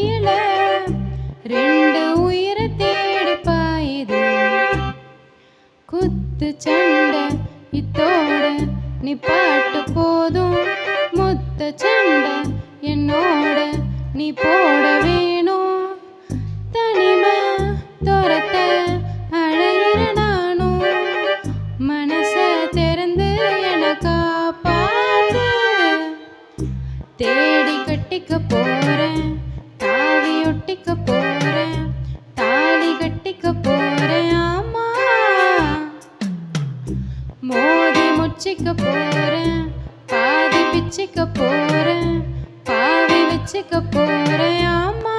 கையில ரெண்டு உயிரை தேடி பாயுது. குத்து சண்டை இத்தோட நீ பாட்டு போதும், முத்த சண்டை என்னோட நீ போட வேணும். தனிமை துரத்த அழையிற நானும் மனச திறந்து எனக்கா பார்த்து தேடி கட்டிக்க போறேன், தாவி ஒட்டிக்க போறேன், தாலி கட்டிக்க போறேன். ஆமா மோதி முச்சிக்க போறேன், பாதி பிச்சிக்க போறேன், பாவி வச்சுக்க போறேன். ஆமா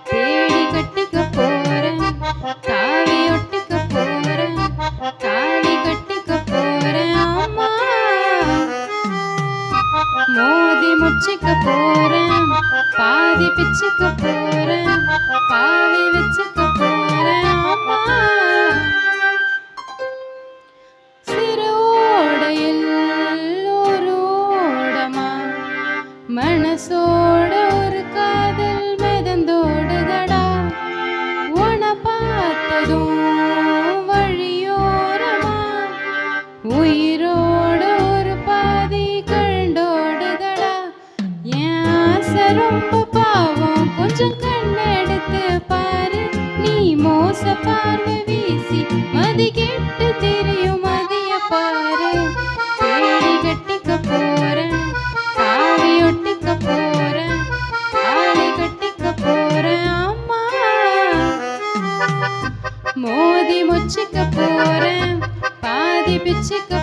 தேடி கட்டிக்க போறேன், தாவி ஒட்டிக்க போறேன், தாலி கட்டிக்க போறேன். ஆமா மோதி முச்சிக்க போறேன், பாதி பிச்சுக்க போறேன், பாவி வச்சுக்க போறேன். ஆமா சிறு ஓடையில் ஒரு ஓடமா மனசோட ஒரு காதல் மிதந்தோடுதடா. உன பார்த்ததும் வழியோரமா உயிரோட ஒரு பாதி கண்டோடுதடா. என் ஆசை ரொம்ப பாவம், கொஞ்சம் கண்ணெடுத்து பாரு. நீ மோச பார்வை வீசி மதி கெட்டு தெரியும் மதிய பாரு. தேடி கட்டிக்க போறேன், தாவி ஒட்டிக்க போறேன், தாலி கட்டிக்க போறேன். ஆமா மோதி முச்சிக்க போறேன், பாதி பிச்சுக்க